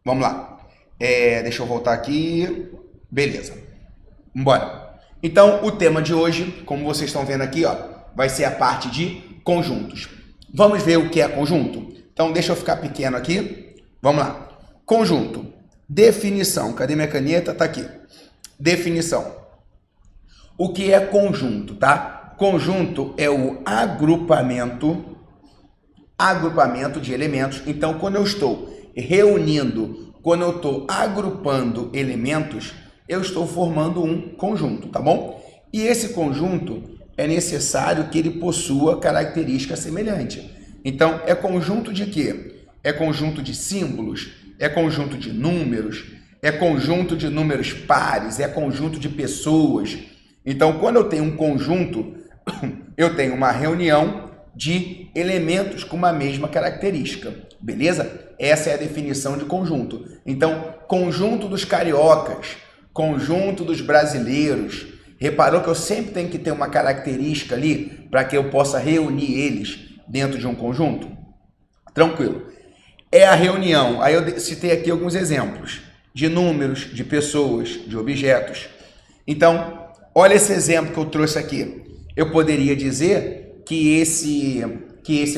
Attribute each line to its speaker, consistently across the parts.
Speaker 1: Vamos lá. Deixa eu voltar aqui. Beleza. Bora. Então, o tema de hoje, como vocês estão vendo aqui, ó, vai ser a parte de conjuntos. Vamos ver o que é conjunto? Então, deixa eu ficar pequeno aqui. Vamos lá. Conjunto. Definição. Cadê minha caneta? Tá aqui. Definição. O que é conjunto, tá? Conjunto é o agrupamento de elementos. Então, quando eu estou reunindo, quando eu estou agrupando elementos, eu estou formando um conjunto, tá bom? E esse conjunto é necessário que ele possua característica semelhante. Então, é conjunto de quê? É conjunto de símbolos, é conjunto de números, é conjunto de números pares, é conjunto de pessoas. Então, quando eu tenho um conjunto, eu tenho uma reunião de elementos com uma mesma característica, beleza? Essa é a definição de conjunto. Então, conjunto dos cariocas, conjunto dos brasileiros. Reparou que eu sempre tenho que ter uma característica ali para que eu possa reunir eles dentro de um conjunto? Tranquilo. É a reunião. Aí eu citei aqui alguns exemplos de números, de pessoas, de objetos. Então, olha esse exemplo que eu trouxe aqui. Eu poderia dizer que esse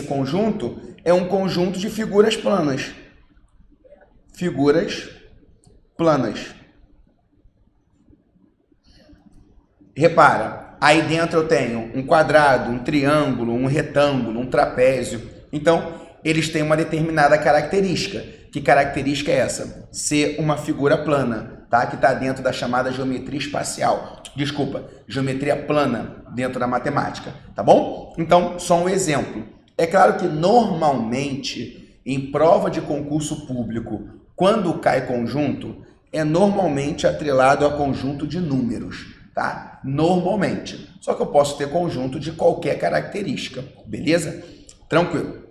Speaker 1: conjunto é um conjunto de figuras planas. Figuras planas. Repara, aí dentro eu tenho um quadrado, um triângulo, um retângulo, um trapézio. Então, eles têm uma determinada característica. Que característica é essa? Ser uma figura plana, tá? Que está dentro da chamada geometria espacial. Desculpa, geometria plana dentro da matemática, tá bom? Então, só um exemplo. É claro que normalmente, em prova de concurso público, quando cai conjunto, é normalmente atrelado a conjunto de números, tá? Normalmente. Só que eu posso ter conjunto de qualquer característica, beleza? Tranquilo.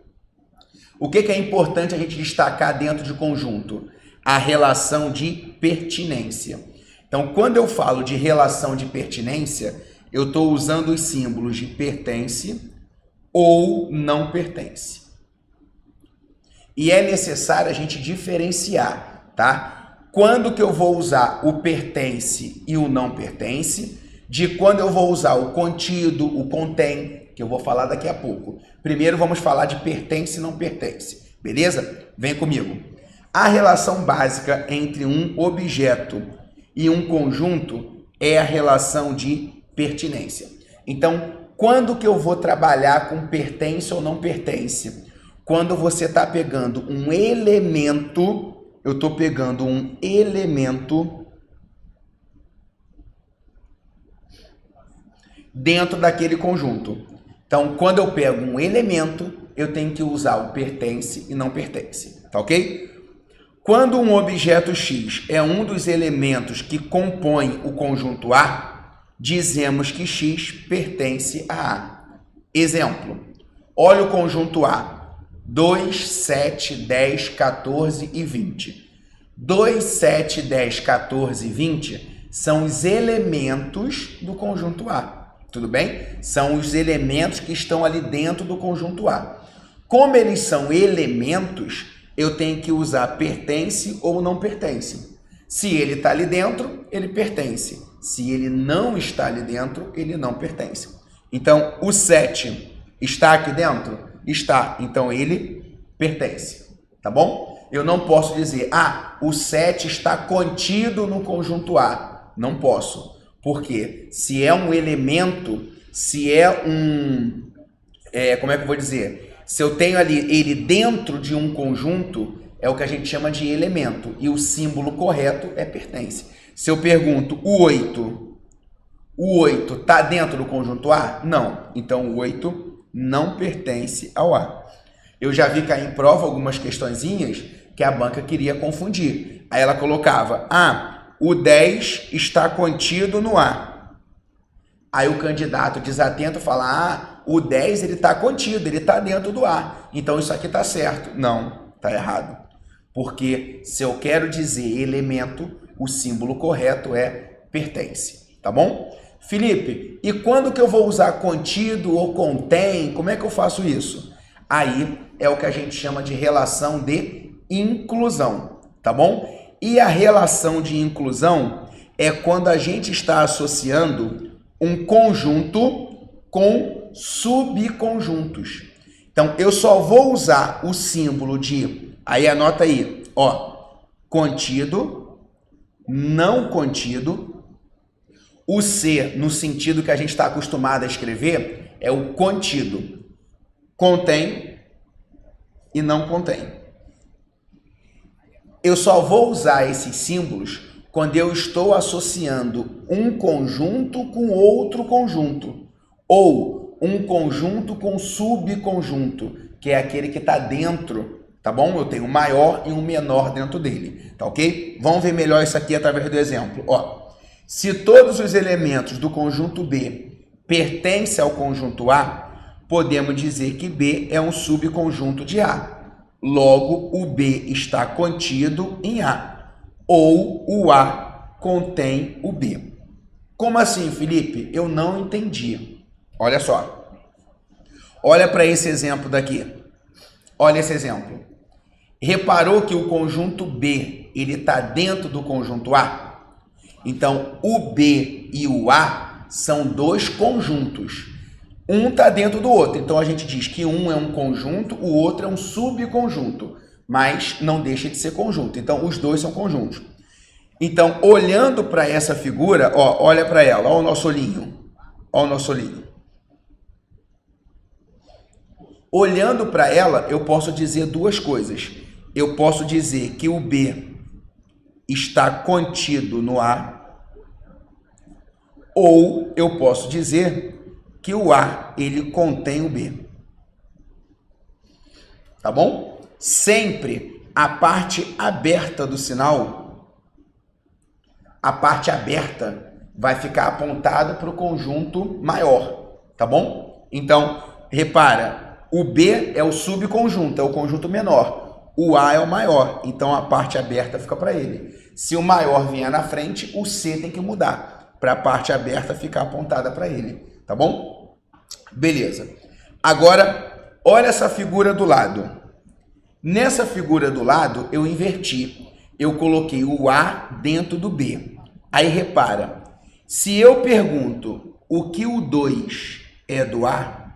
Speaker 1: O que é importante a gente destacar dentro de conjunto? A relação de pertinência. Então, quando eu falo de relação de pertinência, eu estou usando os símbolos de pertence ou não pertence. E é necessário a gente diferenciar, tá? Quando que eu vou usar o pertence e o não pertence, de quando eu vou usar o contido, o contém, que eu vou falar daqui a pouco. Primeiro vamos falar de pertence e não pertence, beleza? Vem comigo. A relação básica entre um objeto e um conjunto é a relação de pertinência. Então, quando que eu vou trabalhar com pertence ou não pertence? Quando você está pegando um elemento, eu estou pegando um elemento dentro daquele conjunto. Então, quando eu pego um elemento, eu tenho que usar o pertence e não pertence, tá ok? Quando um objeto X é um dos elementos que compõem o conjunto A, dizemos que X pertence a A. Exemplo, olha o conjunto A, 2, 7, 10, 14 e 20. 2, 7, 10, 14 e 20 são os elementos do conjunto A. Tudo bem? São os elementos que estão ali dentro do conjunto A. Como eles são elementos, eu tenho que usar pertence ou não pertence. Se ele está ali dentro, ele pertence. Se ele não está ali dentro, ele não pertence. Então, o 7 está aqui dentro? Está. Então, ele pertence. Tá bom? Eu não posso dizer, o 7 está contido no conjunto A. Não posso. Porque se é um elemento, se é um... como é que eu vou dizer? Se eu tenho ali ele dentro de um conjunto, é o que a gente chama de elemento. E o símbolo correto é pertence. Se eu pergunto, o 8 está dentro do conjunto A? Não. Então, o 8 não pertence ao A. Eu já vi cair em prova algumas questõezinhas que a banca queria confundir. Aí ela colocava, o 10 está contido no A. Aí o candidato desatento fala, o 10 ele está contido, ele está dentro do A. Então isso aqui está certo. Não, está errado. Porque se eu quero dizer elemento, o símbolo correto é pertence. Tá bom? Felipe, e quando que eu vou usar contido ou contém? Como é que eu faço isso? Aí é o que a gente chama de relação de inclusão. tá bom? E a relação de inclusão é quando a gente está associando um conjunto com subconjuntos. Então, eu só vou usar o símbolo de, aí anota aí, ó, contido, não contido. O C, no sentido que a gente está acostumado a escrever, é o contido. Contém e não contém. Eu só vou usar esses símbolos quando eu estou associando um conjunto com outro conjunto, ou um conjunto com subconjunto, que é aquele que está dentro, tá bom? Eu tenho um maior e um menor dentro dele, tá ok? Vamos ver melhor isso aqui através do exemplo. Ó, se todos os elementos do conjunto B pertencem ao conjunto A, podemos dizer que B é um subconjunto de A. Logo, o B está contido em A, ou o A contém o B. Como assim, Felipe? Eu não entendi. Olha só. Olha para esse exemplo daqui. Olha esse exemplo. Reparou que o conjunto B ele está dentro do conjunto A? Então, o B e o A são dois conjuntos. Um está dentro do outro. Então, a gente diz que um é um conjunto, o outro é um subconjunto. Mas não deixa de ser conjunto. Então, os dois são conjuntos. Então, olhando para essa figura, ó, olha para ela. Olha o nosso olhinho. Olha o nosso olhinho. Olhando para ela, eu posso dizer duas coisas. Eu posso dizer que o B está contido no A, ou eu posso dizer que o A ele contém o B. Tá bom? Sempre a parte aberta do sinal, a parte aberta vai ficar apontada para o conjunto maior, tá bom? Então, repara, o B é o subconjunto, é o conjunto menor. O A é o maior, então a parte aberta fica para ele. Se o maior vier na frente, o C tem que mudar para a parte aberta ficar apontada para ele, tá bom? Beleza. Agora, olha essa figura do lado. Nessa figura do lado, eu inverti. Eu coloquei o A dentro do B. Aí, repara, se eu pergunto o que o 2 é do A,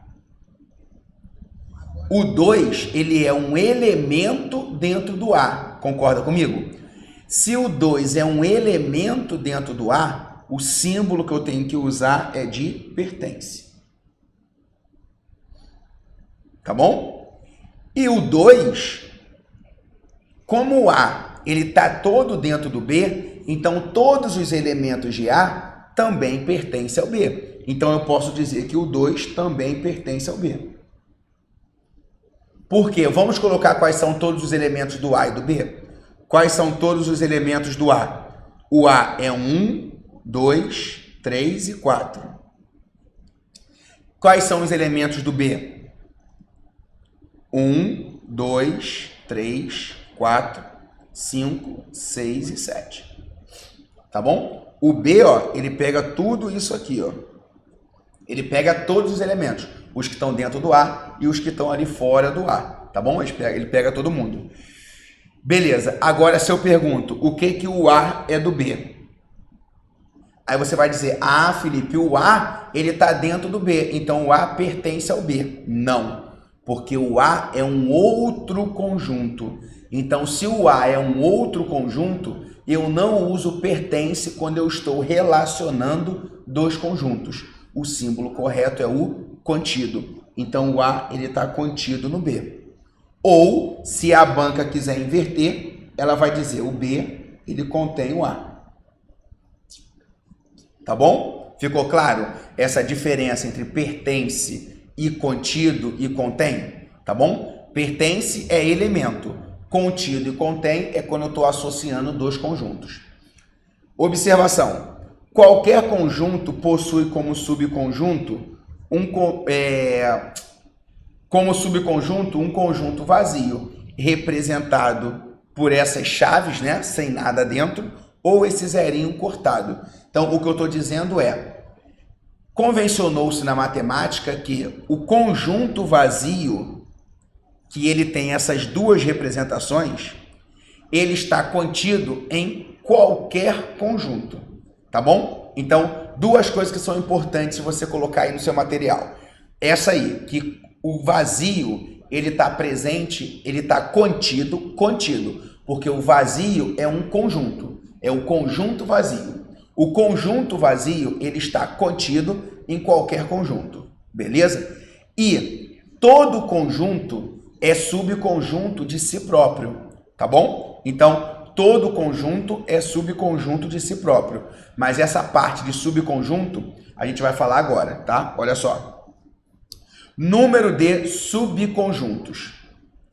Speaker 1: o 2, ele é um elemento dentro do A. Concorda comigo? Se o 2 é um elemento dentro do A, o símbolo que eu tenho que usar é de pertence. Tá bom? E o 2, como o A ele está todo dentro do B, então todos os elementos de A também pertencem ao B. Então eu posso dizer que o 2 também pertence ao B. Por quê? Vamos colocar quais são todos os elementos do A e do B? Quais são todos os elementos do A? O A é 1, 2, 3 e 4. Quais são os elementos do B? 1, 2, 3, 4, 5, 6 e 7. Tá bom? O B, ó, ele pega tudo isso aqui, ó. Ele pega todos os elementos, os que estão dentro do A e os que estão ali fora do A, tá bom? Ele pega todo mundo. Beleza, agora se eu pergunto, o que o A é do B? Aí você vai dizer, ah, Felipe, o A, ele tá dentro do B, então o A pertence ao B. Não. Porque o A é um outro conjunto. Então, se o A é um outro conjunto, eu não uso pertence quando eu estou relacionando dois conjuntos. O símbolo correto é o contido. Então, o A ele está contido no B. Ou, se a banca quiser inverter, ela vai dizer o B ele contém o A. Tá bom? Ficou claro essa diferença entre pertence e contido e contém, tá bom? Pertence é elemento, contido e contém é quando eu estou associando dois conjuntos. Observação: qualquer conjunto possui como subconjunto como subconjunto um conjunto vazio, representado por essas chaves, né, sem nada dentro, ou esse zerinho cortado. Então, o que eu estou dizendo é, convencionou-se na matemática que o conjunto vazio, que ele tem essas duas representações, ele está contido em qualquer conjunto, tá bom? Então, duas coisas que são importantes você colocar aí no seu material. Essa aí, que o vazio, ele está presente, ele está contido, porque o vazio é um conjunto, é o conjunto vazio. O conjunto vazio, ele está contido em qualquer conjunto, beleza? E todo conjunto é subconjunto de si próprio, tá bom? Então, todo conjunto é subconjunto de si próprio. Mas essa parte de subconjunto, a gente vai falar agora, tá? Olha só. Número de subconjuntos.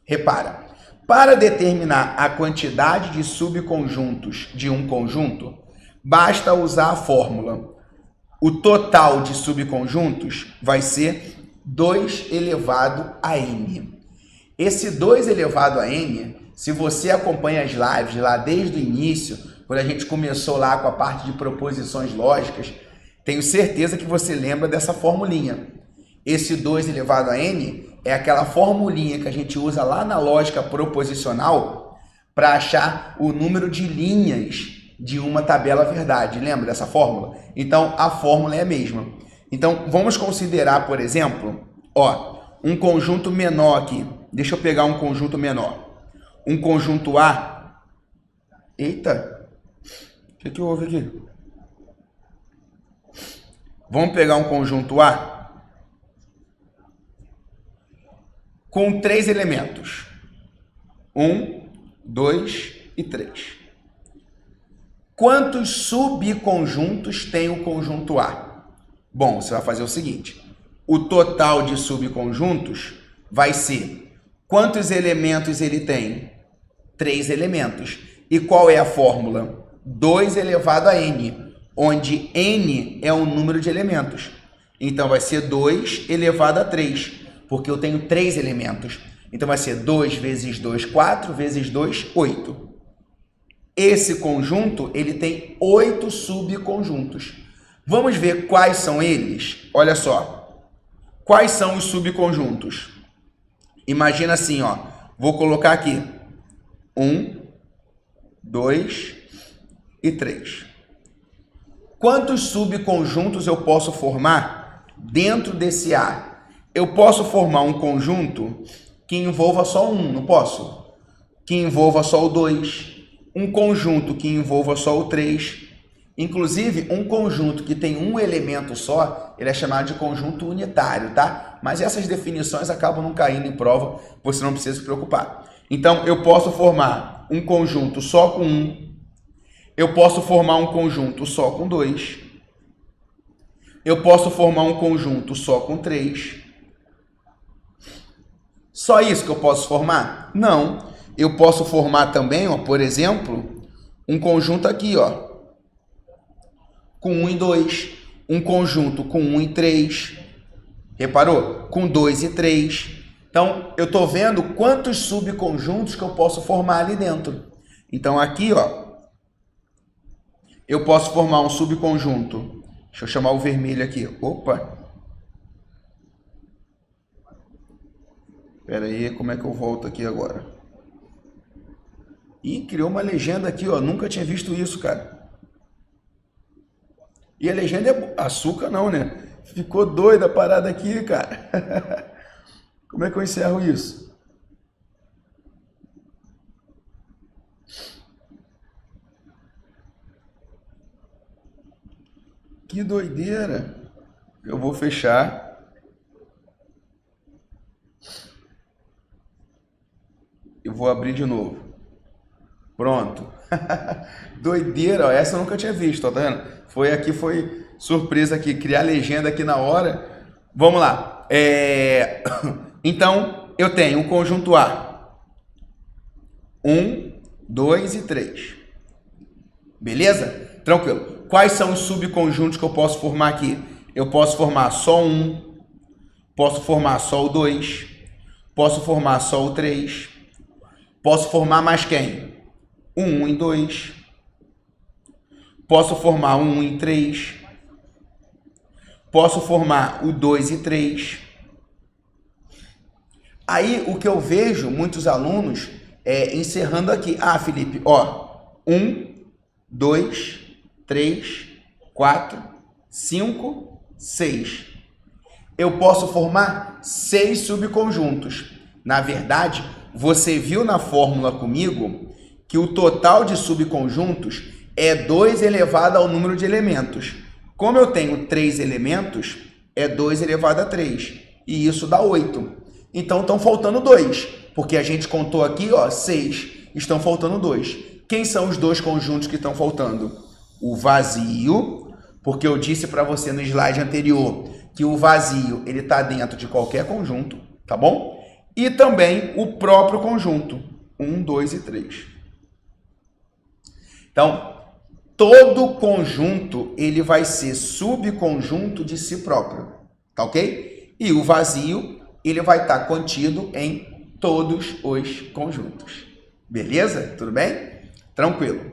Speaker 1: Repara, para determinar a quantidade de subconjuntos de um conjunto, basta usar a fórmula. O total de subconjuntos vai ser 2 elevado a n. Esse 2 elevado a n, se você acompanha as lives lá desde o início, quando a gente começou lá com a parte de proposições lógicas, tenho certeza que você lembra dessa formulinha. Esse 2 elevado a n é aquela formulinha que a gente usa lá na lógica proposicional para achar o número de linhas de uma tabela verdade. Lembra dessa fórmula? Então, a fórmula é a mesma. Então, vamos considerar, por exemplo, um conjunto menor aqui. Deixa eu pegar um conjunto menor. Um conjunto A. Eita! O que houve aqui? Vamos pegar um conjunto A com 3 elementos. 1, 2 e 3. Quantos subconjuntos tem o conjunto A? Bom, você vai fazer o seguinte. O total de subconjuntos vai ser... Quantos elementos ele tem? 3 elementos. E qual é a fórmula? 2 elevado a n, onde n é o número de elementos. Então, vai ser 2 elevado a 3, porque eu tenho 3 elementos. Então, vai ser 2 vezes 2, 4, vezes 2, 8. Esse conjunto, ele tem 8 subconjuntos. Vamos ver quais são eles? Olha só. Quais são os subconjuntos? Imagina assim, vou colocar aqui 1, 2 e 3. Quantos subconjuntos eu posso formar dentro desse A? Eu posso formar um conjunto que envolva só um, não posso? Que envolva só o 2. Um conjunto que envolva só o 3. Inclusive, um conjunto que tem um elemento só, ele é chamado de conjunto unitário, tá? Mas essas definições acabam não caindo em prova, você não precisa se preocupar. Então, eu posso formar um conjunto só com 1. Eu posso formar um conjunto só com 2. Eu posso formar um conjunto só com 3. Só isso que eu posso formar? Não. Eu posso formar também, por exemplo, um conjunto aqui, com 1 e 2. Um conjunto com 1 e 3. Reparou? Com 2 e 3. Então, eu estou vendo quantos subconjuntos que eu posso formar ali dentro. Então, aqui, eu posso formar um subconjunto. Deixa eu chamar o vermelho aqui. Opa! Espera aí, como é que eu volto aqui agora? Ih, criou uma legenda aqui, nunca tinha visto isso, cara. E a legenda é açúcar não, né? Ficou doida a parada aqui, cara. Como é que eu encerro isso? Que doideira. Eu vou fechar. Eu vou abrir de novo. Pronto. Doideira, essa eu nunca tinha visto, tá vendo? Foi surpresa aqui, criar legenda aqui na hora. Vamos lá. Então, eu tenho o conjunto A. 1, 2 e 3. Beleza? Tranquilo. Quais são os subconjuntos que eu posso formar aqui? Eu posso formar só 1, posso formar só o 2, posso formar só o 3, posso formar mais quem? 1 e 2. Posso formar 1 e 3. Posso formar o 2 e 3. Aí, o que eu vejo muitos alunos encerrando aqui. Ah, Felipe, ó, 1, 2, 3, 4, 5, 6. Eu posso formar 6 subconjuntos. Na verdade, você viu na fórmula comigo que o total de subconjuntos é 2 elevado ao número de elementos. Como eu tenho 3 elementos, é 2 elevado a 3. E isso dá 8. Então, estão faltando 2. Porque a gente contou aqui, ó, 6. Estão faltando 2. Quem são os 2 conjuntos que estão faltando? O vazio, porque eu disse para você no slide anterior que o vazio ele está dentro de qualquer conjunto, tá bom? E também o próprio conjunto, 1, 2 e 3. Então, todo conjunto ele vai ser subconjunto de si próprio, tá ok? E o vazio ele vai estar contido em todos os conjuntos. Beleza? Tudo bem? Tranquilo.